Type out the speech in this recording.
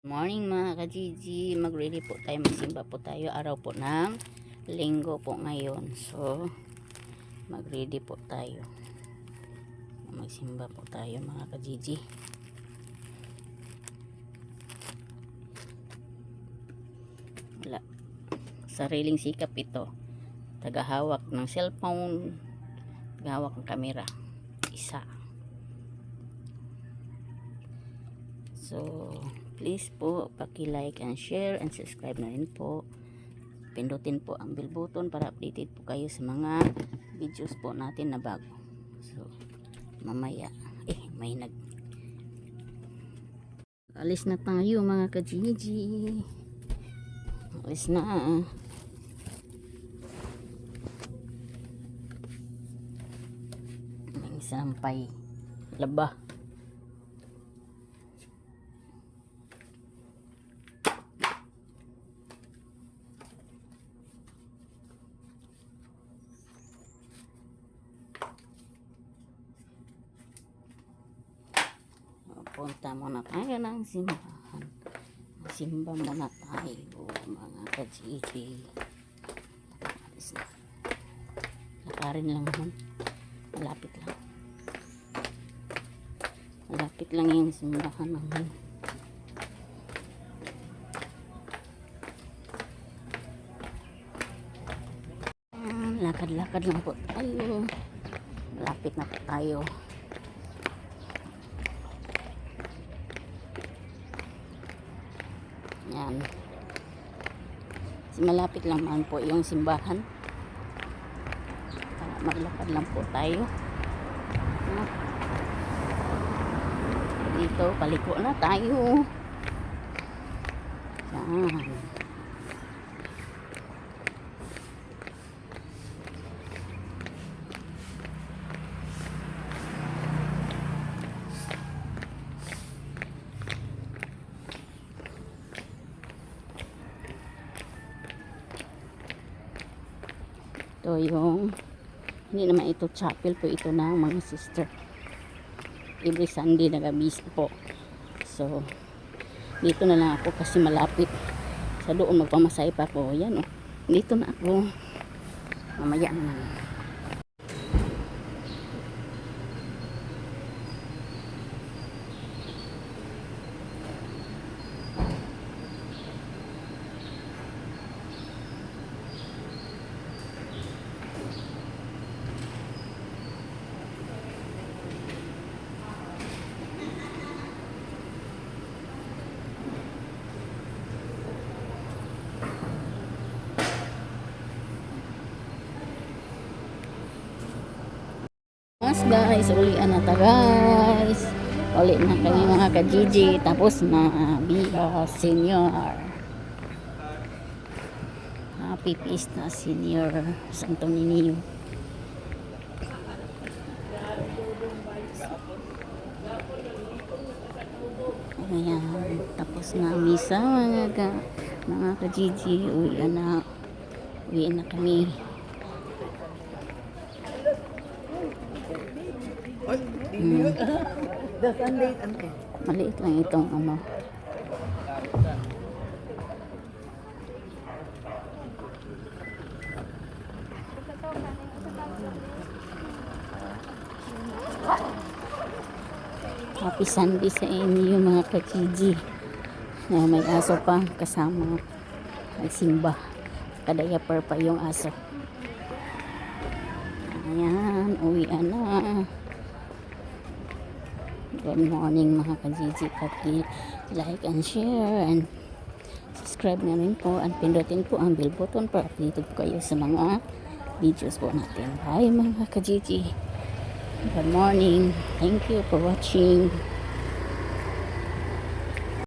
Morning mga ka-Gigi, mag-ready po tayo, magsimba po tayo, araw po ng linggo po ngayon. So mag-ready po tayo, magsimba po tayo mga ka-Gigi. Wala, sariling sikap ito, tagahawak ng cellphone, tagahawak ng camera, isa. So please po, paki-like and share and subscribe na rin po. Pindutin po ang bell button para updated po kayo sa mga videos po natin na bago. So, mamaya, may alis na tayo mga ka-Gigi. Alis na. May sampay. Laba. Punta muna tayo ng simbahan. Simba muna tayo mga ka-Gigi. Lakarin lang naman. Malapit lang. Malapit lang yung simbahan naman. Lakad-lakad lang po tayo. Malapit na po tayo. Yan. Malapit lang man po yung simbahan. Maglakad lang po tayo. Dito, paliko na tayo. Yan. Ito yung, hindi naman ito chapel po, ito na mga sister. Every Sunday nag-abis po. So dito na lang ako kasi malapit. Sa doon magpamasay pa ako. Yan oh. Dito na ako. Mamaya na. Guys, ulian na ta guys. Uli na kami mga ka-Gigi. Tapos na Viva Senior. Happy Pista Senior Santo Niño. Ayan, tapos na misa mga ka-Gigi. Ulian na kami. Maliit lang itong ano. Happy Sunday sa inyo mga ka-Gigi. May aso pa kasama nagsimba. Kadayapar pa yung aso. Ayan, uwian na. Good morning mga ka-Gigi. Paki-like and share and subscribe na rin po and pindutin po ang bell button para updated po kayo sa mga videos po natin. Bye mga ka-Gigi. Good morning. Thank you for watching.